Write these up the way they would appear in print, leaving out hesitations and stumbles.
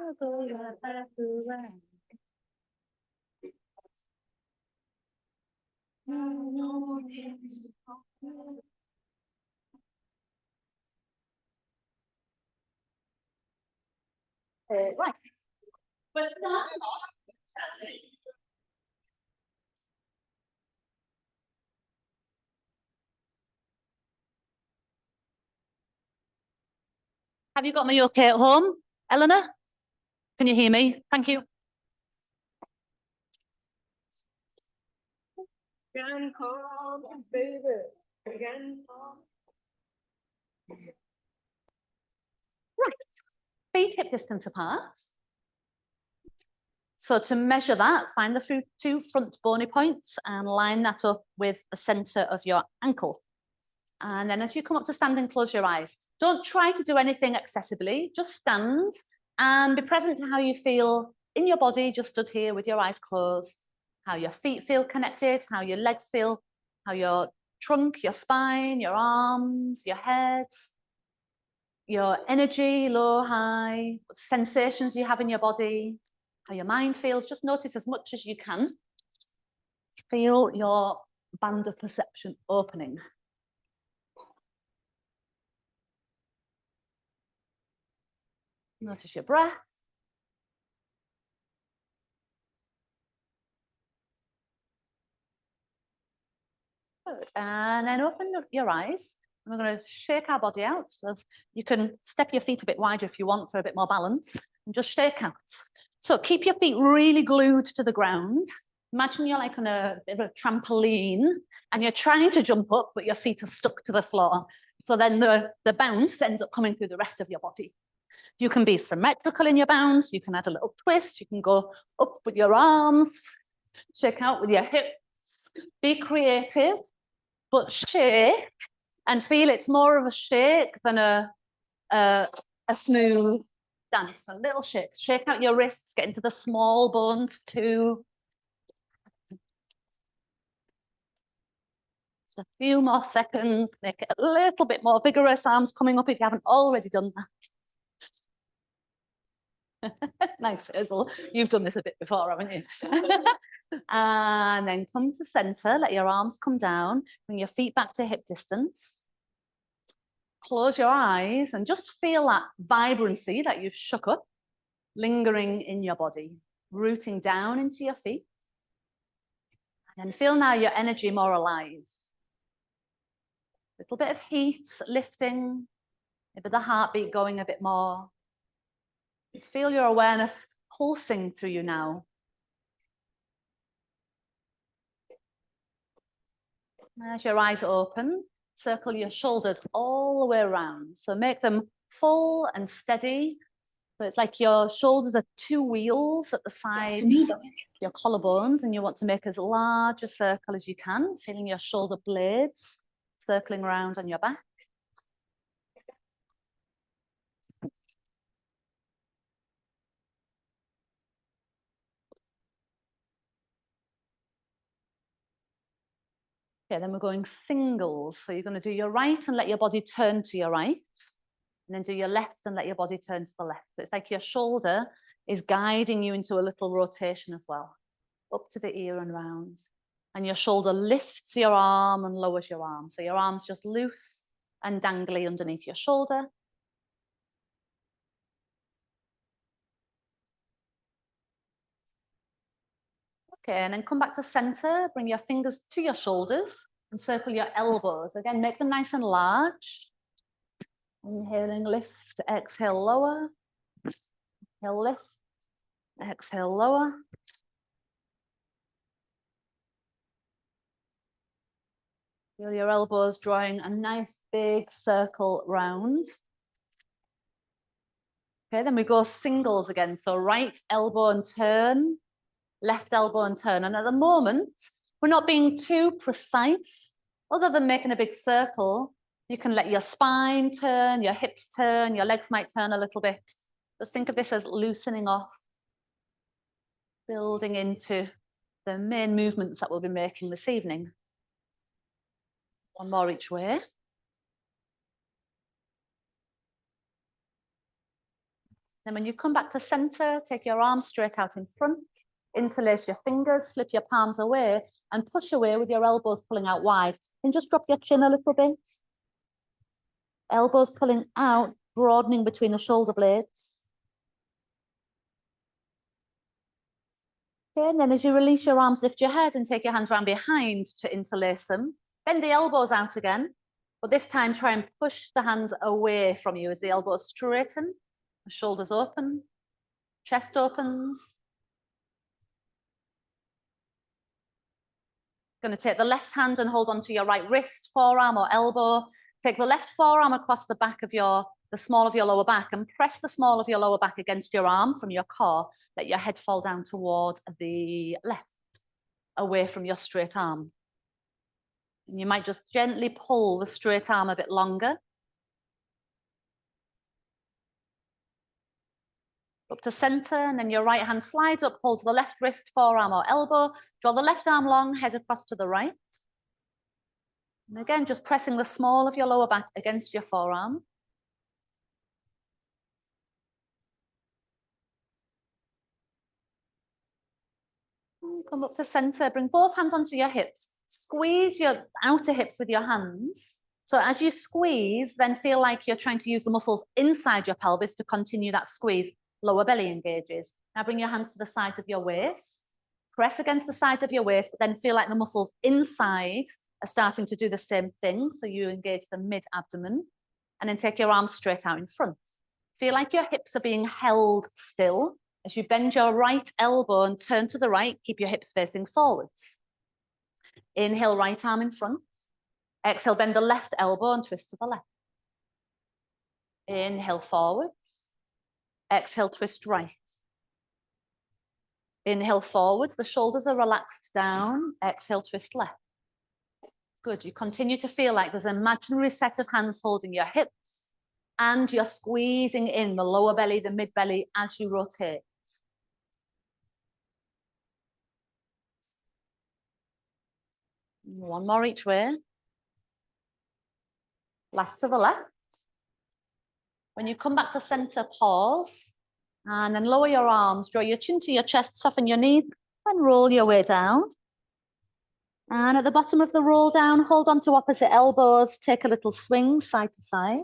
Right. Have you got me okay at home, Eleanor? Can you hear me? Thank you. Again, home, baby. Again, home. Right. Feet hip distance apart. So to measure that, find the two front bony points and line that up with the center of your ankle. And then as you come up to standing, close your eyes. Don't try to do anything excessively, just stand and be present to how you feel in your body, just stood here with your eyes closed, how your feet feel connected, how your legs feel, how your trunk, your spine, your arms, your head, your energy, low, high, what sensations you have in your body, how your mind feels. Just notice as much as you can. Feel your band of perception opening. Notice your breath. Good. And then open your eyes. And we're going to shake our body out. So you can step your feet a bit wider if you want for a bit more balance. And just shake out. So keep your feet really glued to the ground. Imagine you're like on a bit of a trampoline and you're trying to jump up, but your feet are stuck to the floor. So then the bounce ends up coming through the rest of your body. You can be symmetrical in your bounce. You can add a little twist. You can go up with your arms, shake out with your hips. Be creative, but shake and feel it's more of a shake than a smooth dance. A little shake. Shake out your wrists, get into the small bones too. Just a few more seconds. Make it a little bit more vigorous. Arms coming up if you haven't already done that. Nice, Hazel. You've done this a bit before, haven't you? And then come to center. Let your arms come down. Bring your feet back to hip distance. Close your eyes and just feel that vibrancy that you've shook up, lingering in your body, rooting down into your feet. And then feel now your energy more alive. A little bit of heat lifting, maybe the heartbeat going a bit more. Just feel your awareness pulsing through you now. As your eyes open, circle your shoulders all the way around. So make them full and steady. So it's like your shoulders are two wheels at the sides of your collarbones, and you want to make as large a circle as you can, feeling your shoulder blades circling around on your back. Okay, then we're going singles. So you're going to do your right and let your body turn to your right, and then do your left and let your body turn to the left. So it's like your shoulder is guiding you into a little rotation as well, up to the ear and round. And your shoulder lifts your arm and lowers your arm. So your arm's just loose and dangly underneath your shoulder. Okay, and then come back to center, bring your fingers to your shoulders and circle your elbows. Again, make them nice and large. Inhaling, lift, exhale, lower. Inhale, lift, exhale, lower. Feel your elbows drawing a nice big circle round. Okay, then we go singles again. So right elbow and turn, left elbow and turn. And at the moment, we're not being too precise. Other than making a big circle, you can let your spine turn, your hips turn, your legs might turn a little bit. Just think of this as loosening off, building into the main movements that we'll be making this evening. One more each way. Then when you come back to center, take your arms straight out in front, interlace your fingers, flip your palms away, and push away with your elbows pulling out wide. And just drop your chin a little bit. Elbows pulling out, broadening between the shoulder blades. Okay, and then as you release your arms, lift your head and take your hands around behind to interlace them. Bend the elbows out again, but this time try and push the hands away from you as the elbows straighten, the shoulders open, chest opens. Going to take the left hand and hold onto your right wrist, forearm or elbow. Take the left forearm across the back of the small of your lower back and press the small of your lower back against your arm from your core. Let your head fall down toward the left, away from your straight arm. And you might just gently pull the straight arm a bit longer. Up to center, and then your right hand slides up, hold the left wrist, forearm or elbow. Draw the left arm long, head across to the right. And again, just pressing the small of your lower back against your forearm. Come up to center, bring both hands onto your hips. Squeeze your outer hips with your hands. So as you squeeze, then feel like you're trying to use the muscles inside your pelvis to continue that squeeze. Lower belly engages. Now bring your hands to the sides of your waist. Press against the sides of your waist, but then feel like the muscles inside are starting to do the same thing. So you engage the mid-abdomen, and then take your arms straight out in front. Feel like your hips are being held still. As you bend your right elbow and turn to the right, keep your hips facing forwards. Inhale, right arm in front. Exhale, bend the left elbow and twist to the left. Inhale, forwards. Exhale, twist right. Inhale, forwards. The shoulders are relaxed down. Exhale, twist left. Good. You continue to feel like there's an imaginary set of hands holding your hips, and you're squeezing in the lower belly, the mid belly as you rotate. One more each way. Last to the left. When you come back to center, pause, and then lower your arms, draw your chin to your chest, soften your knees, and roll your way down. And at the bottom of the roll down, hold on to opposite elbows, take a little swing side to side.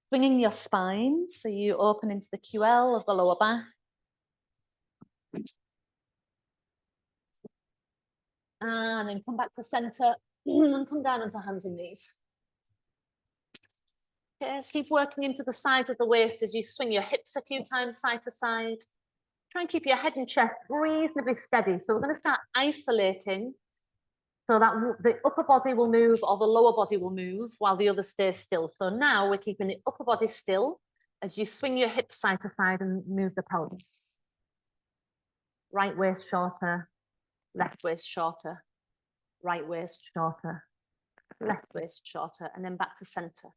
Swinging your spine, so you open into the QL of the lower back. And then come back to center and come down onto hands and knees. Okay, keep working into the sides of the waist as you swing your hips a few times side to side. Try and keep your head and chest reasonably steady. So we're going to start isolating so that the upper body will move or the lower body will move while the other stays still. So now we're keeping the upper body still as you swing your hips side to side and move the pelvis. Right waist shorter, left waist shorter, right waist shorter, left waist shorter, and then back to center.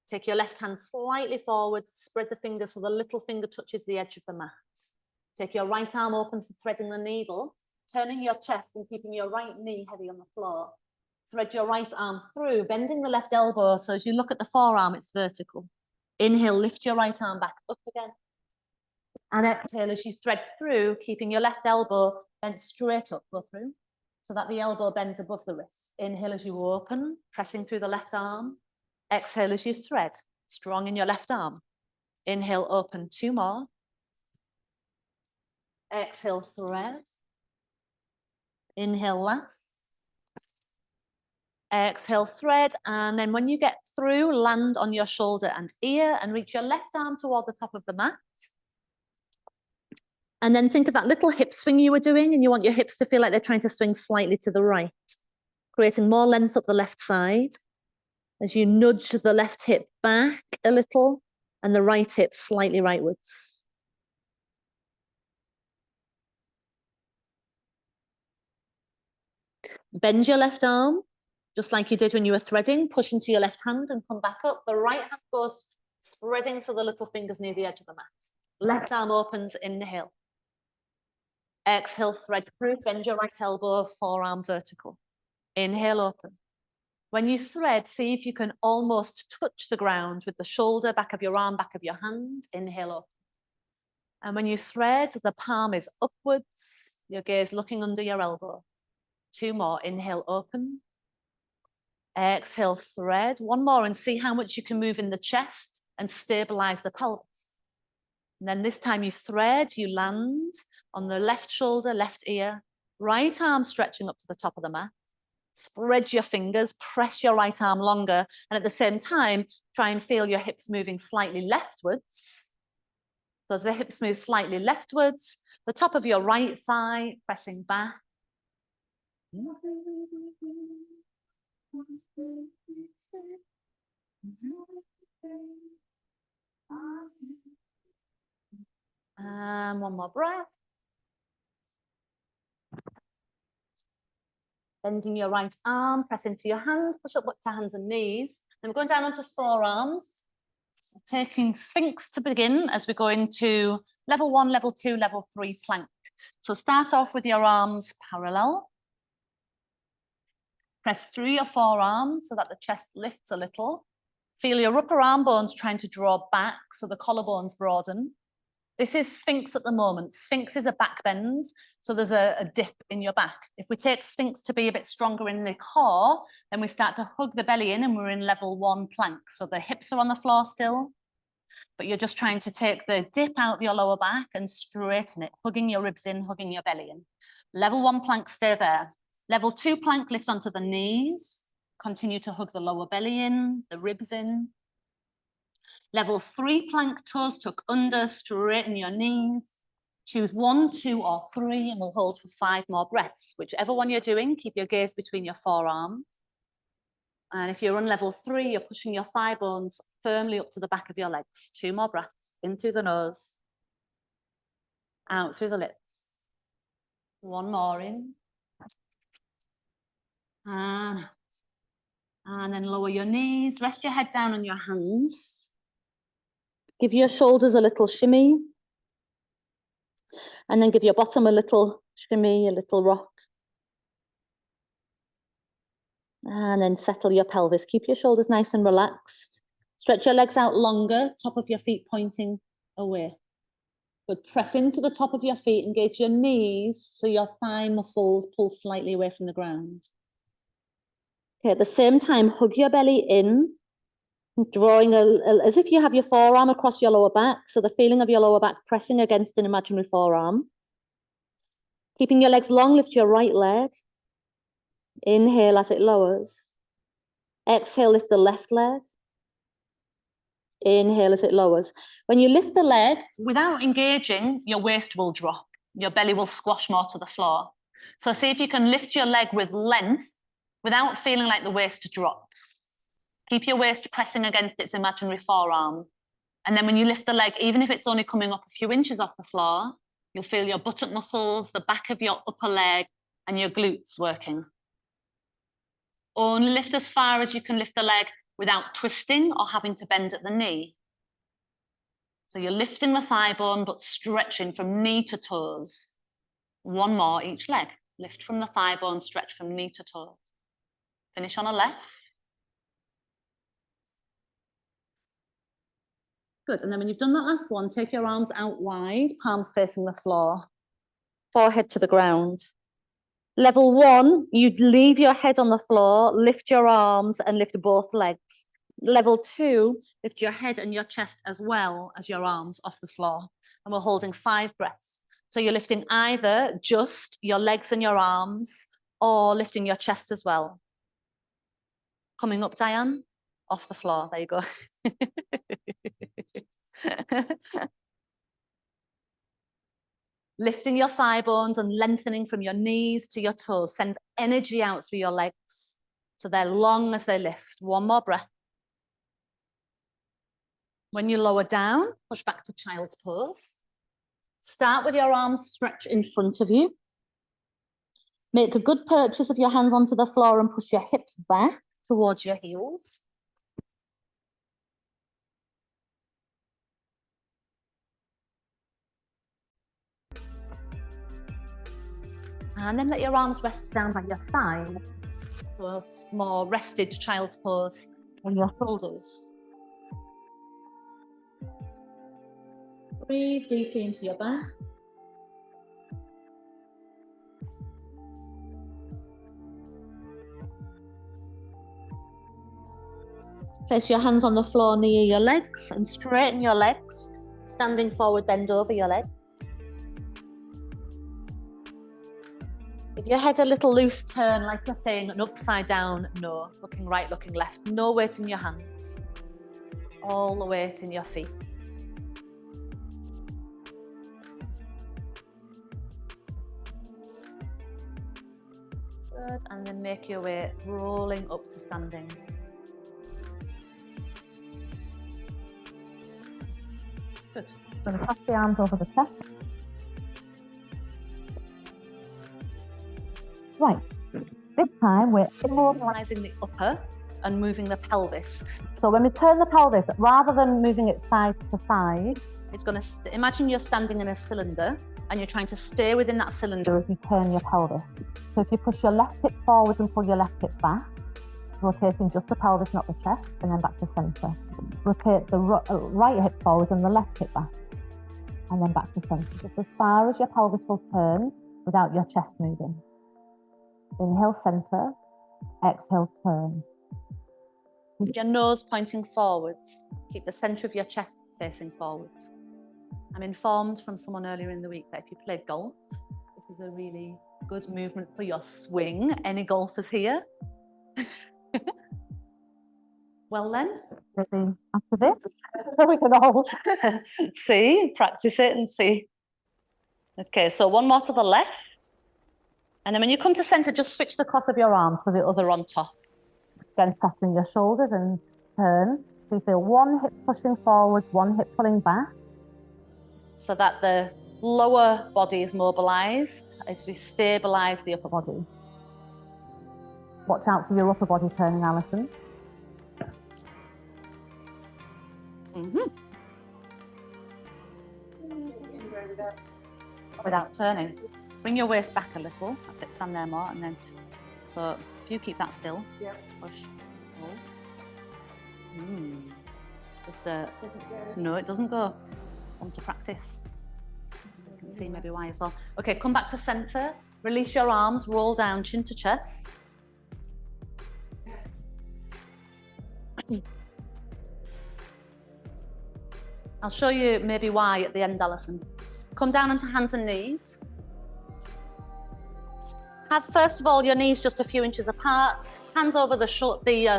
Take your left hand slightly forward, spread the fingers so the little finger touches the edge of the mat. Take your right arm open for threading the needle, turning your chest and keeping your right knee heavy on the floor. Thread your right arm through, bending the left elbow so as you look at the forearm, it's vertical. Inhale, lift your right arm back up again. And exhale as you thread through, keeping your left elbow bent straight up, go through, so that the elbow bends above the wrist. Inhale as you open, pressing through the left arm. Exhale as you thread, strong in your left arm. Inhale, open, 2 more. Exhale, thread. Inhale, last. Exhale, thread, and then when you get through, land on your shoulder and ear and reach your left arm toward the top of the mat. And then think of that little hip swing you were doing, and you want your hips to feel like they're trying to swing slightly to the right, creating more length up the left side as you nudge the left hip back a little and the right hip slightly rightwards. Bend your left arm, just like you did when you were threading, push into your left hand and come back up. The right hand goes spreading so the little fingers near the edge of the mat. Left arm opens, inhale. Exhale, thread through, bend your right elbow, forearm vertical. Inhale, open. When you thread, see if you can almost touch the ground with the shoulder, back of your arm, back of your hand. Inhale, open. And when you thread, the palm is upwards, your gaze looking under your elbow. 2 more. Inhale, open. Exhale, thread. 1 more, and see how much you can move in the chest and stabilize the pelvis. And then this time you thread, you land on the left shoulder, left ear, right arm stretching up to the top of the mat. Spread your fingers, press your right arm longer, and at the same time, try and feel your hips moving slightly leftwards. So as the hips move slightly leftwards, the top of your right thigh pressing back. And 1 more breath. Bending your right arm, press into your hands, push up to hands and knees. Then we're going down onto forearms. So taking Sphinx to begin as we go into level 1, level 2, level 3 plank. So start off with your arms parallel. Press through your forearms so that the chest lifts a little. Feel your upper arm bones trying to draw back so the collarbones broaden. This is Sphinx at the moment. Sphinx is a back bend, so there's a dip in your back. If we take Sphinx to be a bit stronger in the core, then we start to hug the belly in and we're in level 1 plank. So the hips are on the floor still, but you're just trying to take the dip out of your lower back and straighten it, hugging your ribs in, hugging your belly in. Level 1 plank, stay there. Level 2 plank, lift onto the knees. Continue to hug the lower belly in, the ribs in. Level 3 plank, toes tuck under, straighten your knees. Choose 1, 2, or 3, and we'll hold for 5 more breaths. Whichever one you're doing, keep your gaze between your forearms. And if you're on level 3, you're pushing your thigh bones firmly up to the back of your legs. 2 more breaths, in through the nose, out through the lips. 1 more in. And out. And then lower your knees, rest your head down on your hands. Give your shoulders a little shimmy. And then give your bottom a little shimmy, a little rock. And then settle your pelvis. Keep your shoulders nice and relaxed. Stretch your legs out longer, top of your feet pointing away. But press into the top of your feet, engage your knees so your thigh muscles pull slightly away from the ground. Okay, at the same time, hug your belly in, drawing as if you have your forearm across your lower back, so the feeling of your lower back pressing against an imaginary forearm. Keeping your legs long, lift your right leg. Inhale as it lowers. Exhale, lift the left leg. Inhale as it lowers. When you lift the leg, without engaging, your waist will drop. Your belly will squash more to the floor. So see if you can lift your leg with length without feeling like the waist drops. Keep your waist pressing against its imaginary forearm. And then when you lift the leg, even if it's only coming up a few inches off the floor, you'll feel your buttock muscles, the back of your upper leg, and your glutes working. Only lift as far as you can lift the leg without twisting or having to bend at the knee. So you're lifting the thigh bone, but stretching from knee to toes. 1 more each leg. Lift from the thigh bone, stretch from knee to toes. Finish on a left. Good, and then when you've done that last one, take your arms out wide, palms facing the floor, forehead to the ground. Level 1, you'd leave your head on the floor, lift your arms and lift both legs. Level 2, lift your head and your chest as well as your arms off the floor. And we're holding 5 breaths. So you're lifting either just your legs and your arms or lifting your chest as well. Coming up, Diane, off the floor. There you go. Lifting your thigh bones and lengthening from your knees to your toes. Send energy out through your legs so they're long as they lift. 1 more breath. When you lower down, push back to child's pose. Start with your arms stretched in front of you. Make a good purchase of your hands onto the floor and push your hips back towards your heels. And then let your arms rest down by your side. So a more rested child's pose on your shoulders. Breathe deeply into your back. Place your hands on the floor near your legs and straighten your legs. Standing forward, bend over your legs. If your head a little loose, turn like you're saying an upside down no. Looking right, looking left. No weight in your hands. All the weight in your feet. Good, and then make your way rolling up to standing. Good. So pass the arms over the chest. Right, this time we're immobilizing the upper and moving the pelvis. So when we turn the pelvis, rather than moving it side to side, it's going to, imagine you're standing in a cylinder and you're trying to stay within that cylinder as you turn your pelvis. So if you push your left hip forward and pull your left hip back, rotating just the pelvis, not the chest, and then back to center. Rotate the right hip forward and the left hip back, and then back to center. Just as far as your pelvis will turn without your chest moving. Inhale, center. Exhale, turn. Keep your nose pointing forwards. Keep the center of your chest facing forwards. I'm informed from someone earlier in the week that if you play golf, this is a really good movement for your swing. Any golfers here? Well then, after this, we can all see, practice it and see. Okay, so one more to the left. And then when you come to center, just switch the cross of your arms to the other on top. Again, soften your shoulders and turn. So you feel one hip pushing forward, one hip pulling back. So that the lower body is mobilized as we stabilize the upper body. Watch out for your upper body turning, Alison. Without turning. Bring your waist back a little. That's it, stand there more. And then, so if you keep that still, push, pull. No, it doesn't go. Want to practice. You can see maybe why as well. Okay, come back to center. Release your arms, roll down, chin to chest. I'll show you maybe why at the end, Alison. Come down onto hands and knees. Have, first of all, your knees just a few inches apart. Hands over the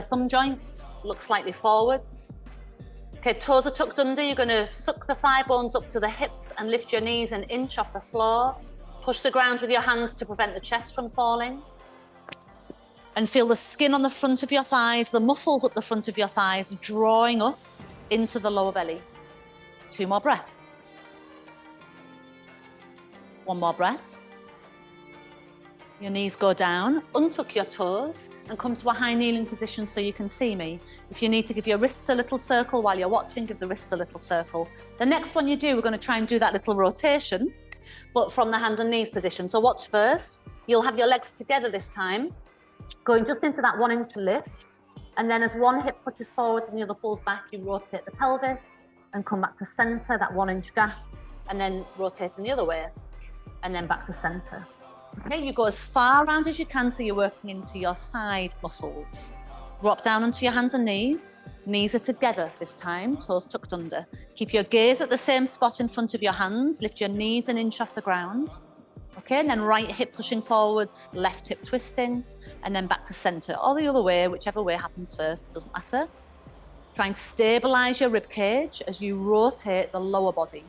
thumb joints. Look slightly forwards. Okay, toes are tucked under. You're going to suck the thigh bones up to the hips and lift your knees an inch off the floor. Push the ground with your hands to prevent the chest from falling. And feel the skin on the front of your thighs, the muscles up the front of your thighs, drawing up into the lower belly. 2 more breaths. 1 more breath. Your knees go down, untuck your toes and come to a high kneeling position so you can see me. If you need to give your wrists a little circle while you're watching, give the wrists a little circle. The next one you do, we're going to try and do that little rotation, but from the hands and knees position. So watch first. You'll have your legs together this time, going just into that 1 inch lift. And then as one hip pushes forward and the other pulls back, you rotate the pelvis and come back to center, that 1 inch gap, and then rotate in the other way, and then back to center. Okay, you go as far around as you can so you're working into your side muscles. Drop down onto your hands and knees. Knees are together this time, toes tucked under. Keep your gaze at the same spot in front of your hands. Lift your knees an inch off the ground. Okay, and then right hip pushing forwards, left hip twisting, and then back to center, or the other way, whichever way happens first, doesn't matter. Try and stabilize your rib cage as you rotate the lower body,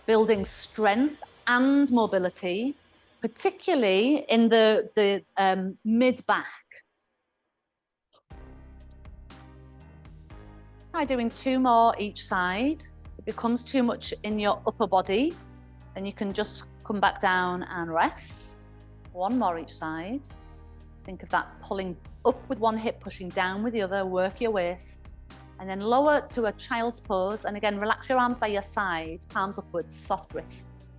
building strength and mobility, particularly in the mid-back. Try doing 2 more each side. If it becomes too much in your upper body, then you can just come back down and rest. 1 more each side. Think of that pulling up with one hip, pushing down with the other, work your waist. And then lower to a child's pose. And again, relax your arms by your side, palms upwards, soft wrists.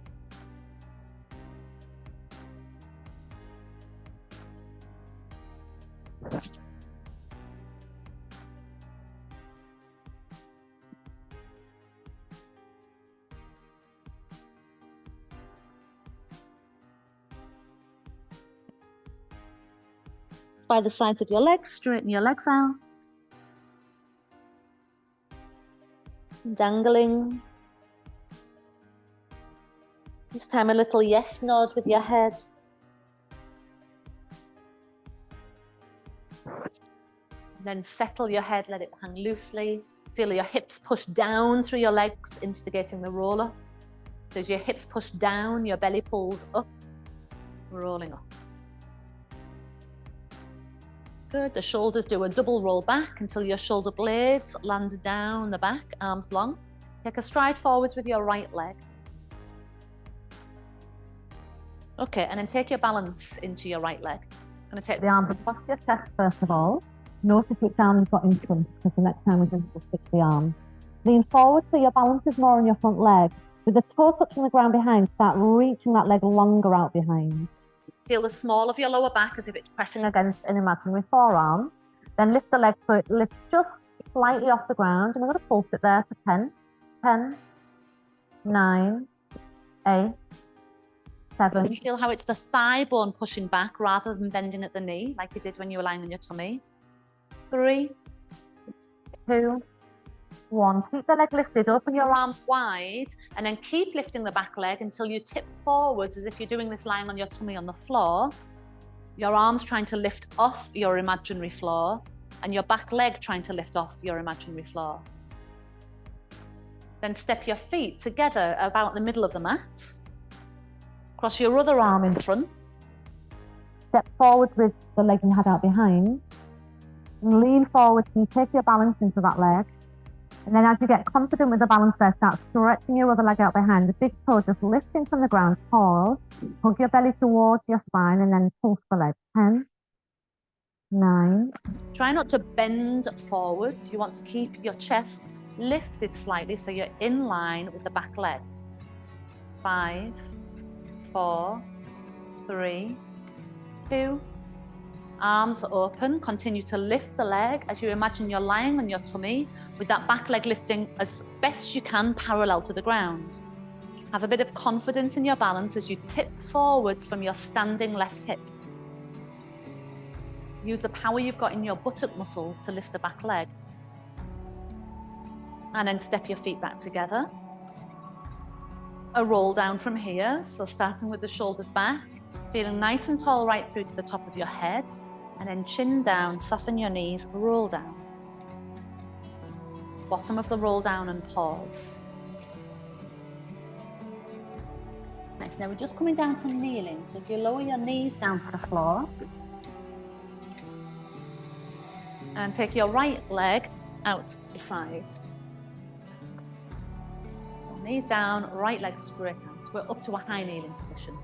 By the sides of your legs, straighten your legs out. Dangling. This time a little yes nod with your head. Then settle your head, let it hang loosely. Feel your hips push down through your legs, instigating the roll up. So as your hips push down, your belly pulls up, rolling up. Good, the shoulders do a double roll back until your shoulder blades land down the back, arms long. Take a stride forwards with your right leg. Okay, and then take your balance into your right leg. I'm going to take the arms across your chest first of all. Notice which arm you've got in front, because the next time we're going to switch the arm. Lean forward so your balance is more on your front leg. With the toe touching the ground behind, start reaching that leg longer out behind. Feel the small of your lower back as if it's pressing against an imaginary forearm. Then lift the leg so it lifts just slightly off the ground. And we're going to pulse it there for 10, 10, 9, 8, 7. You feel how it's the thigh bone pushing back rather than bending at the knee, like you did when you were lying on your tummy. 3, 2, 1. Keep the leg lifted, open your arms wide, and then keep lifting the back leg until you tip forwards as if you're doing this lying on your tummy on the floor. Your arms trying to lift off your imaginary floor, and your back leg trying to lift off your imaginary floor. Then step your feet together about the middle of the mat. Cross your other arm in front. Step forward with the leg you had out behind. And lean forward so you take your balance into that leg. And then as you get confident with the balance there, start stretching your other leg out behind. The big toe just lifting from the ground. Pause. Hug your belly towards your spine and then pulse the leg. 10, 9. Try not to bend forwards. You want to keep your chest lifted slightly so you're in line with the back leg. 5, 4, 3, 2. Arms open, continue to lift the leg as you imagine you're lying on your tummy with that back leg lifting as best you can parallel to the ground. Have a bit of confidence in your balance as you tip forwards from your standing left hip. Use the power you've got in your buttock muscles to lift the back leg. And then step your feet back together. A roll down from here, so starting with the shoulders back, feeling nice and tall right through to the top of your head, and then chin down, soften your knees, roll down. Bottom of the roll down and pause. Nice, now we're just coming down to kneeling, so if you lower your knees down to the floor, and take your right leg out to the side. Knees down, right leg straight out. We're up to a high kneeling position.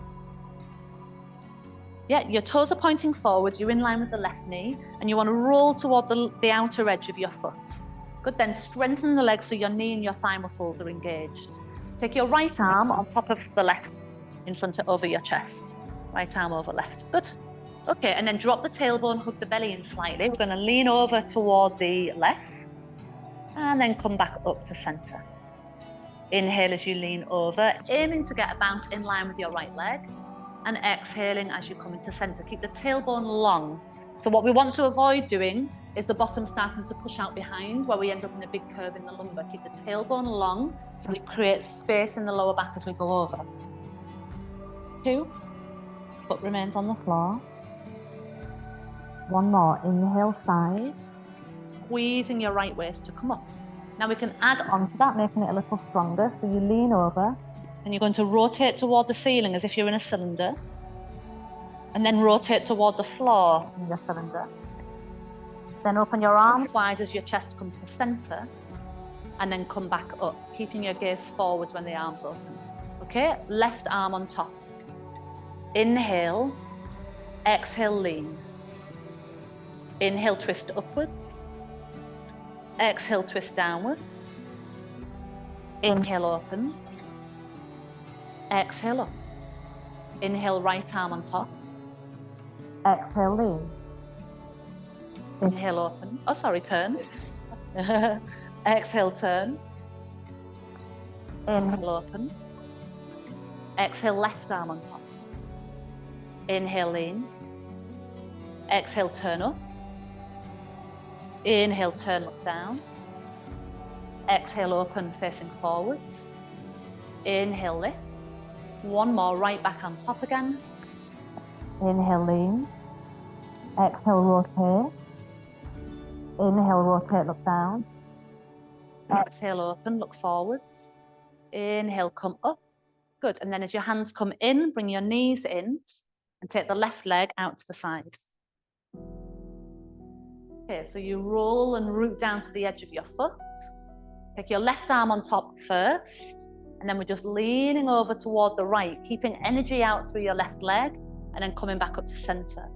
Yeah, your toes are pointing forward, you're in line with the left knee, and you want to roll toward the outer edge of your foot. Good, then strengthen the leg so your knee and your thigh muscles are engaged. Take your right arm on top of the left, in front of over your chest. Right arm over left, good. Okay, and then drop the tailbone, hug the belly in slightly. We're going to lean over toward the left, and then come back up to center. Inhale as you lean over, aiming to get a bounce in line with your right leg, and exhaling as you come into center. Keep the tailbone long. So what we want to avoid doing is the bottom starting to push out behind, where we end up in a big curve in the lumbar. Keep the tailbone long so it creates space in the lower back as we go over. 2, foot remains on the floor. 1 more, inhale side, squeezing your right waist to come up. Now we can add on to that, making it a little stronger. So you lean over and you're going to rotate toward the ceiling as if you're in a cylinder, and then rotate toward the floor in your cylinder. Then open your arms wide as your chest comes to center, and then come back up, keeping your gaze forwards when the arms open. Okay, left arm on top. Inhale, exhale, lean. Inhale, twist upwards. Exhale, twist downwards. Inhale, open. Exhale, up. Inhale, right arm on top. Exhale, lean. Inhale, open. Oh, sorry, turn. Exhale, turn. Inhale, open. Exhale, left arm on top. Inhale, lean. Exhale, turn up. Inhale, turn, look down. Exhale, open, facing forwards. Inhale, lift. One more, right back on top again. Inhale, lean. Exhale, rotate. Inhale, rotate, look down. Exhale, open, look forwards. Inhale, come up. Good. And then as your hands come in, bring your knees in and take the left leg out to the side. Okay, so you roll and root down to the edge of your foot. Take your left arm on top first, and then we're just leaning over toward the right, keeping energy out through your left leg, and then coming back up to center.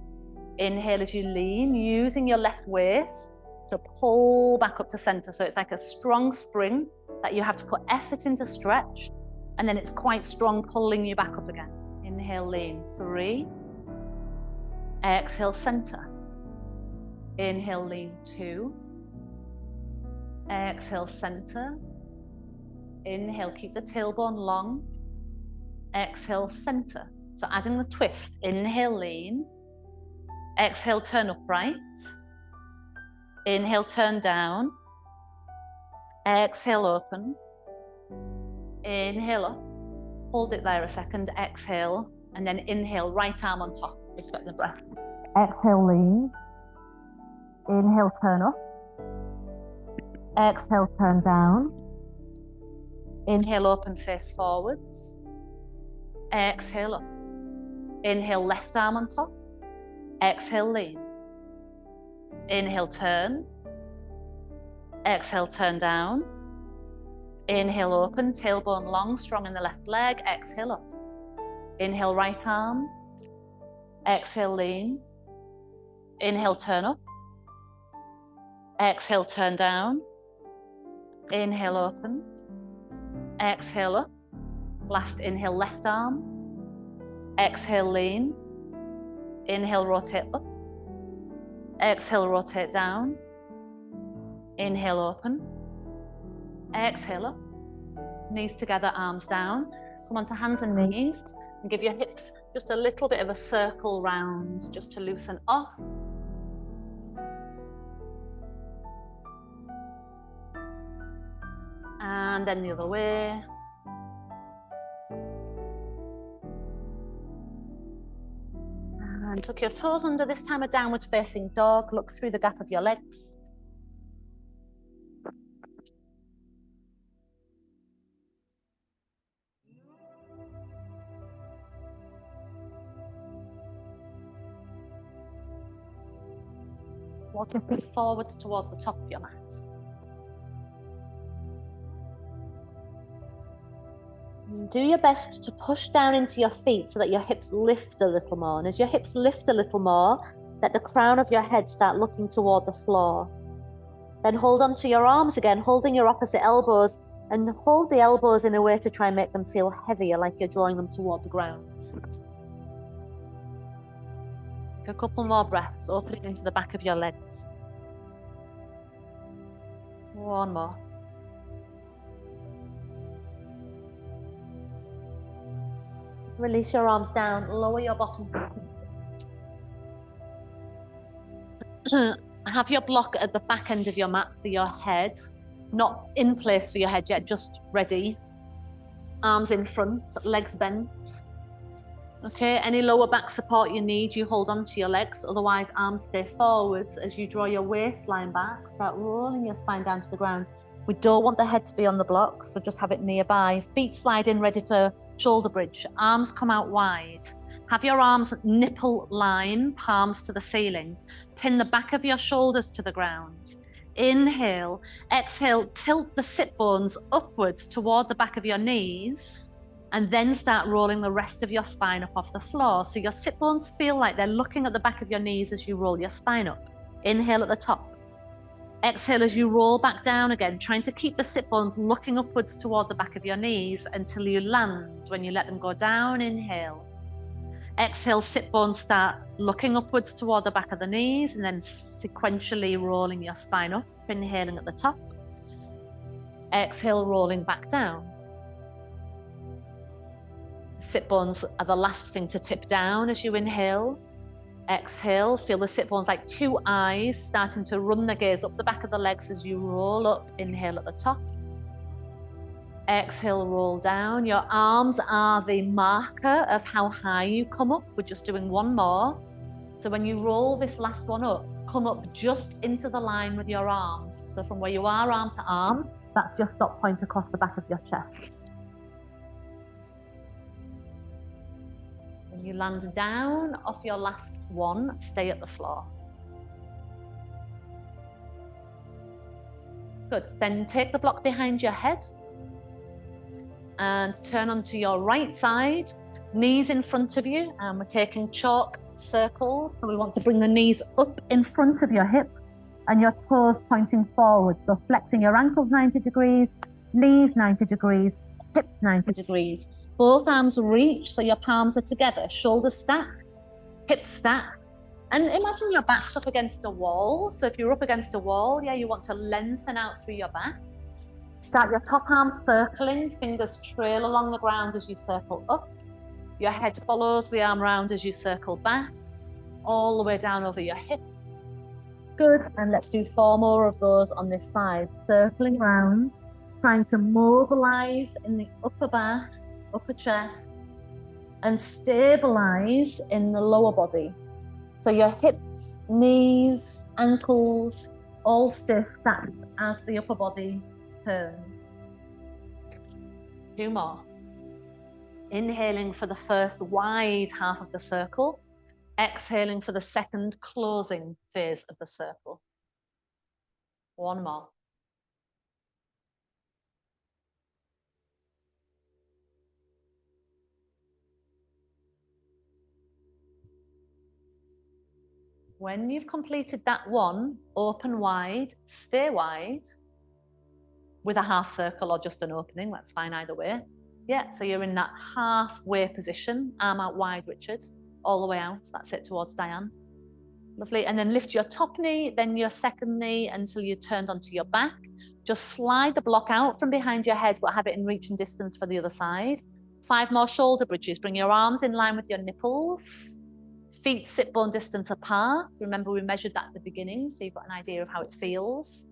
Inhale as you lean, using your left waist to pull back up to center. So it's like a strong spring that you have to put effort into stretch, and then it's quite strong pulling you back up again. Inhale, lean, 3. Exhale, center. Inhale, lean, 2. Exhale, center. Inhale, keep the tailbone long. Exhale, center. So adding the twist, inhale, lean. Exhale, turn upright. Inhale, turn down. Exhale, open. Inhale up. Hold it there a second. Exhale. And then inhale, right arm on top. Respect the breath. Exhale, lean. Inhale, turn up. Exhale, turn down. Inhale, open, face forwards. Exhale up. Inhale, left arm on top. Exhale, lean. Inhale, turn. Exhale, turn down. Inhale, open, tailbone long, strong in the left leg. Exhale up. Inhale, right arm. Exhale, lean. Inhale, turn up. Exhale, turn down. Inhale, open. Exhale up. Last inhale, left arm. Exhale, lean. Inhale, rotate up. Exhale, rotate down. Inhale, open. Exhale up. Knees together, arms down. Come onto hands and knees and give your hips just a little bit of a circle round just to loosen off. And then the other way. And tuck your toes under, this time a downward facing dog. Look through the gap of your legs. Walk your feet forwards towards the top of your mat. And do your best to push down into your feet so that your hips lift a little more. And as your hips lift a little more, let the crown of your head start looking toward the floor. Then hold on to your arms again, holding your opposite elbows, and hold the elbows in a way to try and make them feel heavier, like you're drawing them toward the ground. Take a couple more breaths, opening into the back of your legs. One more. Release your arms down, lower your bottom. Have your block at the back end of your mat for your head, not in place for your head yet, just ready. Arms in front, legs bent. Okay, any lower back support you need, you hold on to your legs, otherwise arms stay forwards as you draw your waistline back, start rolling your spine down to the ground. We don't want the head to be on the block, so just have it nearby. Feet slide in, ready for shoulder bridge. Arms come out wide. Have your arms nipple line, palms to the ceiling. Pin the back of your shoulders to the ground. Inhale, exhale, tilt the sit bones upwards toward the back of your knees, and then start rolling the rest of your spine up off the floor. So your sit bones feel like they're looking at the back of your knees as you roll your spine up. Inhale at the top. Exhale as you roll back down again, trying to keep the sit bones looking upwards toward the back of your knees until you land. When you let them go down, inhale. Exhale, sit bones start looking upwards toward the back of the knees and then sequentially rolling your spine up, inhaling at the top. Exhale, rolling back down. Sit bones are the last thing to tip down as you inhale. Exhale, feel the sit bones like two eyes starting to run the gaze up the back of the legs as you roll up. Inhale at the top. Exhale, roll down. Your arms are the marker of how high you come up. We're just doing one more. So when you roll this last one up, come up just into the line with your arms. So from where you are, arm to arm, that's your stop point across the back of your chest. When you land down off your last one, stay at the floor. Good. Then take the block behind your head and turn onto your right side, knees in front of you, and we're taking chalk circles. So we want to bring the knees up in front of your hip and your toes pointing forward. So flexing your ankles 90 degrees, knees 90 degrees, hips 90 degrees. Both arms reach so your palms are together, shoulders stacked, hips stacked. And imagine your back's up against a wall. So if you're up against a wall, yeah, you want to lengthen out through your back. Start your top arm circling, fingers trail along the ground as you circle up. Your head follows the arm round as you circle back, all the way down over your hip. Good, and let's do 4 more of those on this side. Circling round, trying to mobilize in the upper back, upper chest, and stabilize in the lower body. So your hips, knees, ankles, all stay stacked as the upper body turns. 2 more. Inhaling for the first wide half of the circle. Exhaling for the second closing phase of the circle. 1 more. When you've completed that one, open wide, stay wide, with a half circle or just an opening, that's fine either way. Yeah, so you're in that halfway position, arm out wide, Richard, all the way out, that's it, towards Diane. Lovely, and then lift your top knee, then your second knee until you're turned onto your back. Just slide the block out from behind your head, but have it in reach and distance for the other side. 5 more shoulder bridges, bring your arms in line with your nipples. Feet sit bone distance apart. Remember, we measured that at the beginning, so you've got an idea of how it feels.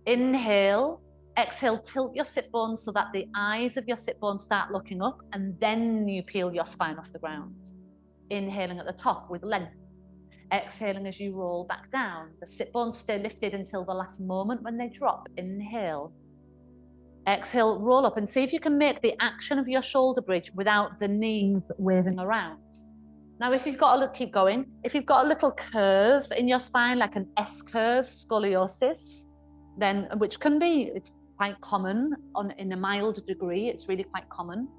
Inhale, exhale, tilt your sit bones so that the eyes of your sit bones start looking up, and then you peel your spine off the ground. Inhaling at the top with length. Exhaling as you roll back down. The sit bones stay lifted until the last moment when they drop. Inhale. Exhale, roll up, and see if you can make the action of your shoulder bridge without the knees waving around. Now, if you've got a little, keep going. If you've got a little curve in your spine, like an S-curve, scoliosis, then, which can be, it's quite common in a mild degree, it's really quite common.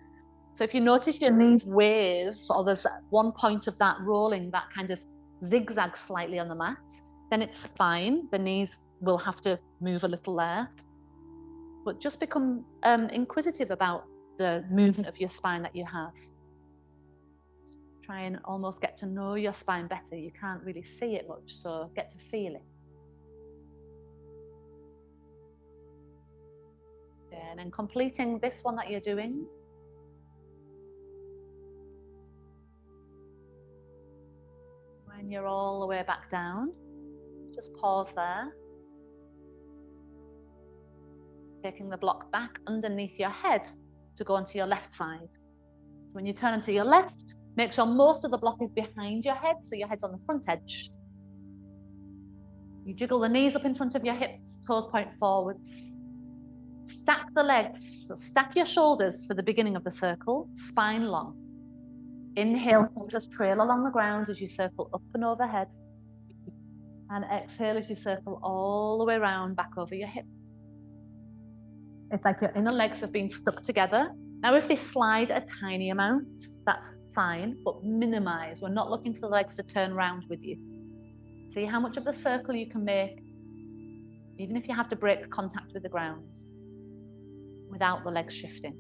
So if you notice your knees wave, or there's one point of that rolling, that kind of zigzag slightly on the mat, then it's fine. The knees will have to move a little there. But just become inquisitive about the movement of your spine that you have. Try and almost get to know your spine better. You can't really see it much, so get to feel it. Yeah, and then completing this one that you're doing. When you're all the way back down, just pause there. Taking the block back underneath your head to go onto your left side. So when you turn onto your left, make sure most of the block is behind your head, so your head's on the front edge. You jiggle the knees up in front of your hips, toes point forwards. Stack the legs, stack your shoulders for the beginning of the circle, spine long. Inhale, just trail along the ground as you circle up and overhead. And exhale as you circle all the way around back over your hip. It's like your inner legs have been stuck together. Now, if they slide a tiny amount, that's fine, but minimize. We're not looking for the legs to turn around with you. See how much of the circle you can make, even if you have to break contact with the ground, without the legs shifting.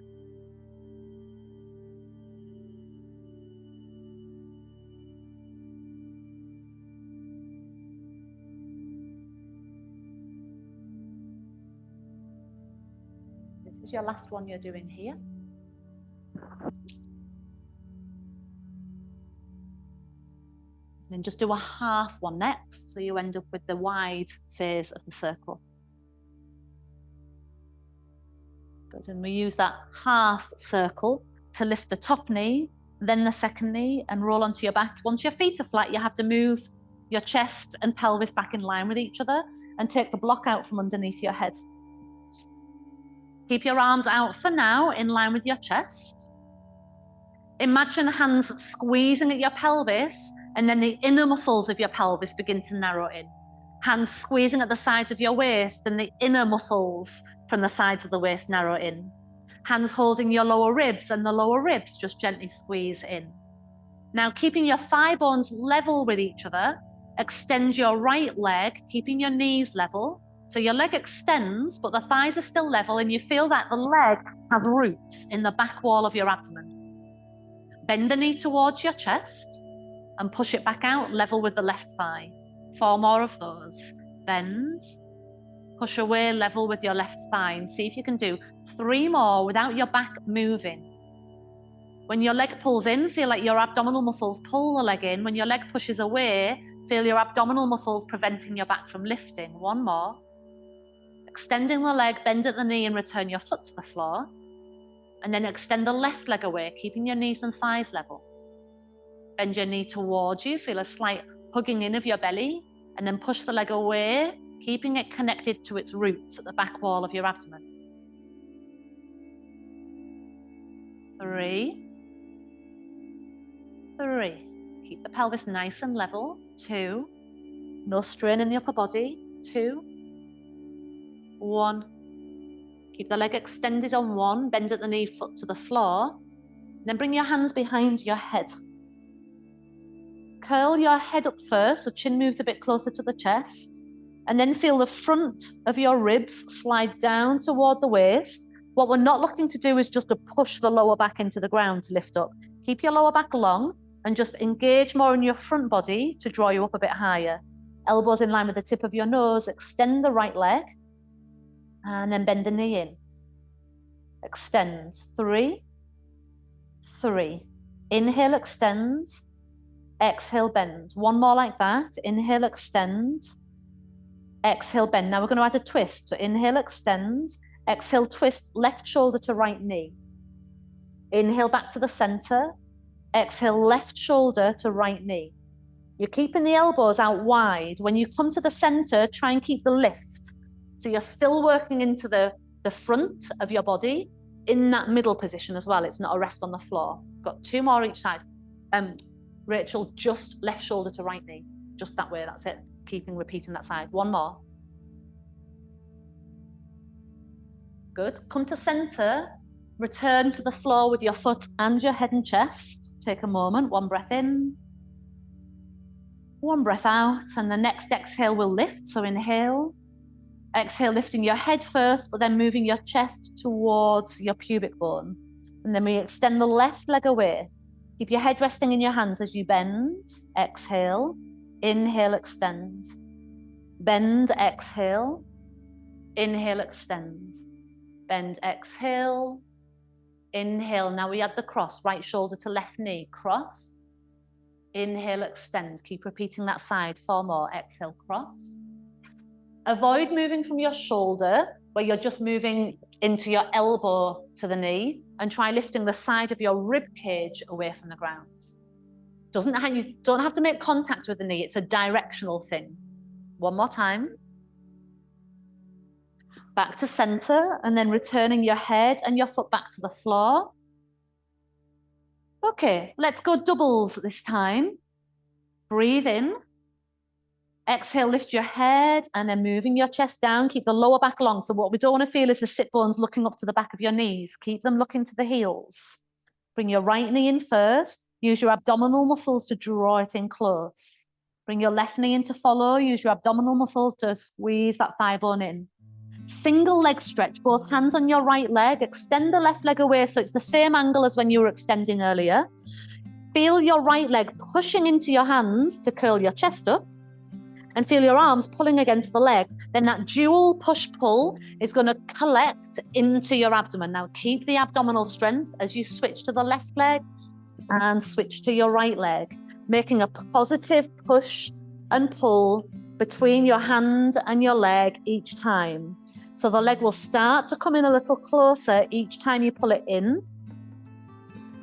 your last one you're doing here. Then just do a half one next, so you end up with the wide phase of the circle. Good, and we use that half circle to lift the top knee, then the second knee, and roll onto your back. Once your feet are flat, you have to move your chest and pelvis back in line with each other and take the block out from underneath your head. Keep your arms out for now, in line with your chest. Imagine hands squeezing at your pelvis, and then the inner muscles of your pelvis begin to narrow in. Hands squeezing at the sides of your waist, and the inner muscles from the sides of the waist narrow in. Hands holding your lower ribs, and the lower ribs just gently squeeze in. Now, keeping your thigh bones level with each other, extend your right leg, keeping your knees level. So your leg extends, but the thighs are still level, and you feel that the leg has roots in the back wall of your abdomen. Bend the knee towards your chest and push it back out, level with the left thigh. 4 more of those. Bend, push away, level with your left thigh, and see if you can do 3 more without your back moving. When your leg pulls in, feel like your abdominal muscles pull the leg in. When your leg pushes away, feel your abdominal muscles preventing your back from lifting. 1 more. Extending the leg, bend at the knee and return your foot to the floor. And then extend the left leg away, keeping your knees and thighs level. Bend your knee towards you, feel a slight hugging in of your belly, and then push the leg away, keeping it connected to its roots at the back wall of your abdomen. 3. 3. Keep the pelvis nice and level. 2. No strain in the upper body. 2. 1. Keep the leg extended on 1, bend at the knee, foot to the floor. Then bring your hands behind your head. Curl your head up first, so chin moves a bit closer to the chest. And then feel the front of your ribs slide down toward the waist. What we're not looking to do is just to push the lower back into the ground to lift up. Keep your lower back long and just engage more in your front body to draw you up a bit higher. Elbows in line with the tip of your nose. Extend the right leg. And then bend the knee in. Extend. 3. 3. Inhale, extend. Exhale, bend. 1 more like that. Inhale, extend. Exhale, bend. Now we're going to add a twist. So inhale, extend. Exhale, twist left shoulder to right knee. Inhale back to the center. Exhale, left shoulder to right knee. You're keeping the elbows out wide. When you come to the center, try and keep the lift. So you're still working into the front of your body in that middle position as well. It's not a rest on the floor. Got 2 more each side. Rachel, just left shoulder to right knee. Just that way, that's it. Repeating that side. 1 more. Good. Come to center. Return to the floor with your foot and your head and chest. Take a moment. 1 breath in. 1 breath out. And the next exhale will lift. So inhale. Exhale, lifting your head first, but then moving your chest towards your pubic bone. And then we extend the left leg away. Keep your head resting in your hands as you bend. Exhale. Inhale, extend. Bend, exhale. Inhale, extend. Bend, exhale. Inhale. Now we add the cross. Right shoulder to left knee. Cross. Inhale, extend. Keep repeating that side. 4 more. Exhale, cross. Avoid moving from your shoulder, where you're just moving into your elbow to the knee, and try lifting the side of your rib cage away from the ground. You don't have to make contact with the knee. It's a directional thing. 1 more time. Back to center, and then returning your head and your foot back to the floor. Okay, let's go doubles this time. Breathe in. Exhale, lift your head, and then moving your chest down. Keep the lower back long. So what we don't want to feel is the sit bones looking up to the back of your knees. Keep them looking to the heels. Bring your right knee in first. Use your abdominal muscles to draw it in close. Bring your left knee in to follow. Use your abdominal muscles to squeeze that thigh bone in. Single leg stretch, both hands on your right leg. Extend the left leg away so it's the same angle as when you were extending earlier. Feel your right leg pushing into your hands to curl your chest up. and feel your arms pulling against the leg, then that dual push-pull is going to collect into your abdomen. Now keep the abdominal strength as you switch to the left leg and switch to your right leg, making a positive push and pull between your hand and your leg each time. So the leg will start to come in a little closer each time you pull it in.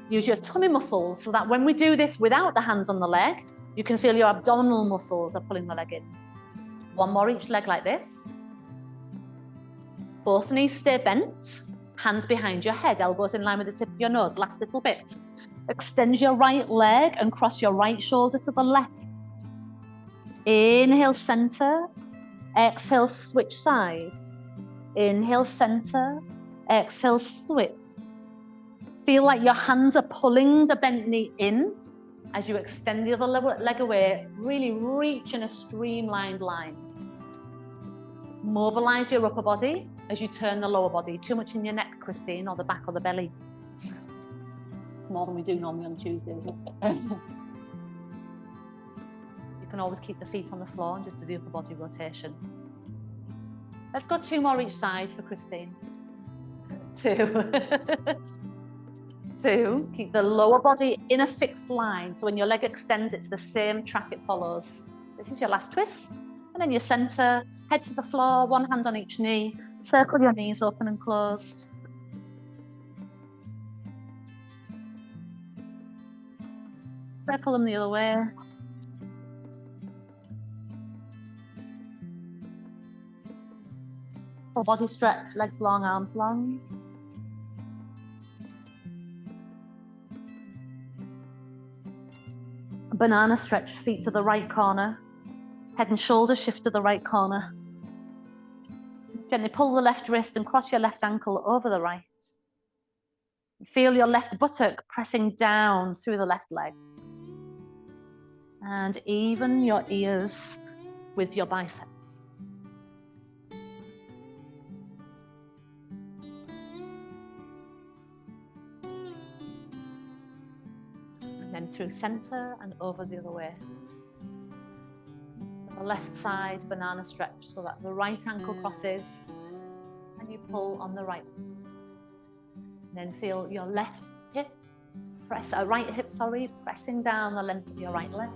Use your tummy muscles so that when we do this without the hands on the leg, you can feel your abdominal muscles are pulling the leg in. One more each leg like this. Both knees stay bent, hands behind your head, elbows in line with the tip of your nose. Last little bit. Extend your right leg and cross your right shoulder to the left. Inhale, center. Exhale, switch sides. Inhale, center. Exhale, switch. Feel like your hands are pulling the bent knee in as you extend the other leg away. Really reach in a streamlined line. Mobilize your upper body as you turn the lower body. Too much in your neck, Christine, or the back or the belly. More than we do normally on Tuesday, isn't it? You can always keep the feet on the floor and just do the upper body rotation. Let's go 2 more each side for Christine. 2. 2, keep the lower body in a fixed line. So when your leg extends, it's the same track it follows. This is your last twist. And then your center, head to the floor, one hand on each knee. Circle your knees open and closed. Circle them the other way. Full body stretch, legs long, arms long. Banana stretch, feet to the right corner. Head and shoulders shift to the right corner. Gently pull the left wrist and cross your left ankle over the right. Feel your left buttock pressing down through the left leg. And even your ears with your biceps. And then through center and over the other way. So the left side banana stretch so that the right ankle crosses and you pull on the right. And then feel your left hip, right hip, pressing down the length of your right leg.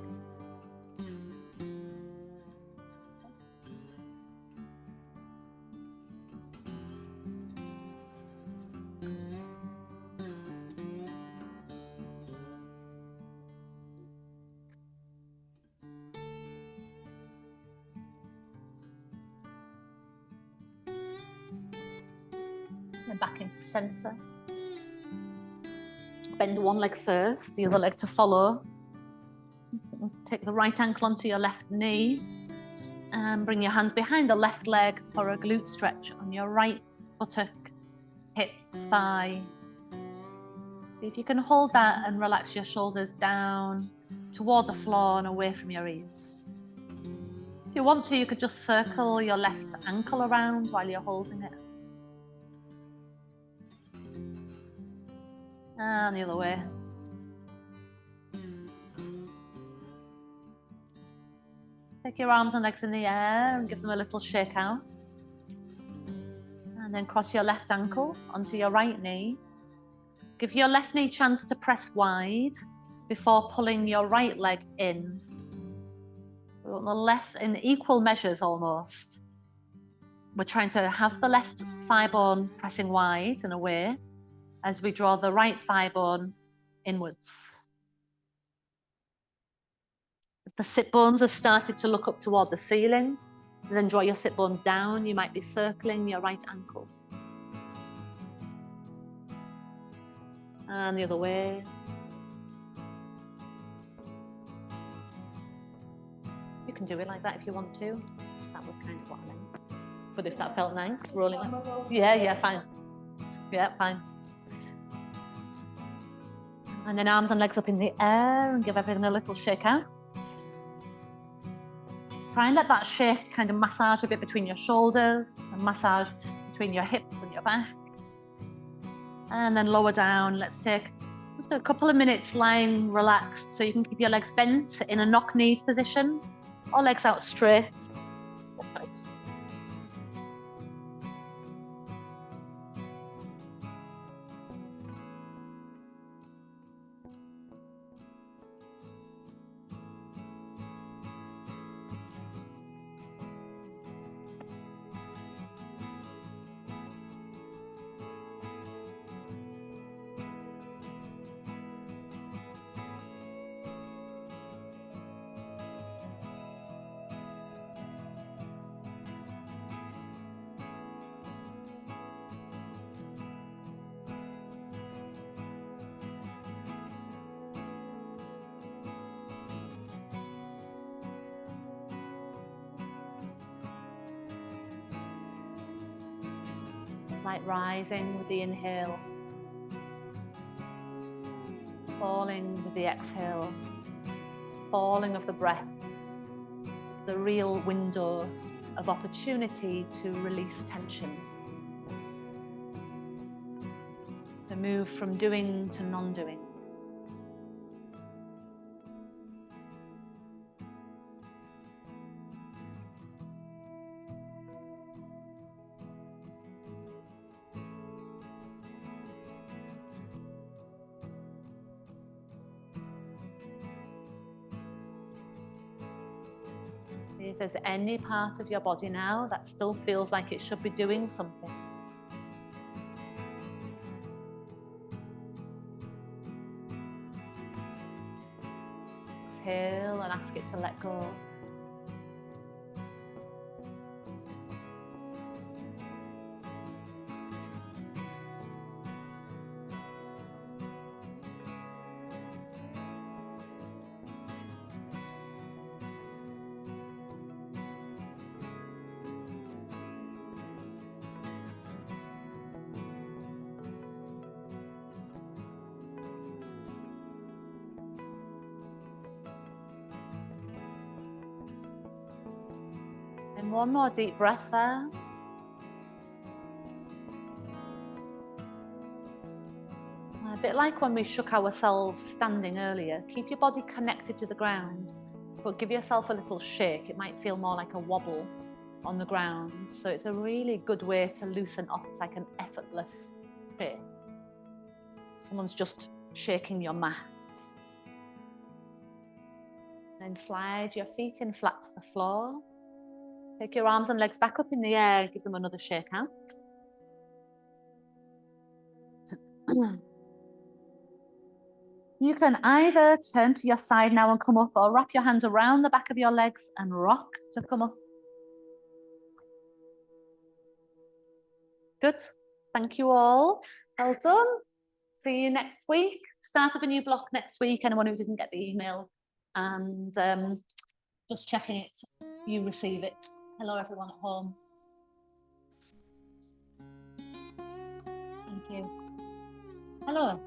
Then back into center. Bend one leg first, the other leg to follow. Take the right ankle onto your left knee and bring your hands behind the left leg for a glute stretch on your right buttock, hip, thigh. See if you can hold that and relax your shoulders down toward the floor and away from your ears. If you want to, you could just circle your left ankle around while you're holding it. And the other way. Take your arms and legs in the air and give them a little shake out. And then cross your left ankle onto your right knee. Give your left knee a chance to press wide before pulling your right leg in. We want the left in equal measures almost. We're trying to have the left thigh bone pressing wide and away as we draw the right thigh bone inwards. If the sit bones have started to look up toward the ceiling, then draw your sit bones down. You might be circling your right ankle. And the other way. You can do it like that if you want to. That was kind of what I meant. But if that felt nice, rolling up. Yeah, fine. Yeah, fine. And then arms and legs up in the air and give everything a little shake out. Try and let that shake kind of massage a bit between your shoulders and massage between your hips and your back. And then lower down. Let's take just a couple of minutes lying relaxed so you can keep your legs bent in a knock-kneed position or legs out straight. Like rising with the inhale, falling with the exhale, falling of the breath, the real window of opportunity to release tension, to move from doing to non-doing. If there's any part of your body now that still feels like it should be doing something, exhale and ask it to let go. And one more deep breath there. A bit like when we shook ourselves standing earlier. Keep your body connected to the ground, but give yourself a little shake. It might feel more like a wobble on the ground. So it's a really good way to loosen up. It's like an effortless shake. Someone's just shaking your mat. Then slide your feet in flat to the floor. Take your arms and legs back up in the air. Give them another shake out. You can either turn to your side now and come up, or wrap your hands around the back of your legs and rock to come up. Good. Thank you all. Well done. See you next week. Start of a new block next week. Anyone who didn't get the email, and just checking it, you receive it. Hello, everyone at home. Thank you. Hello.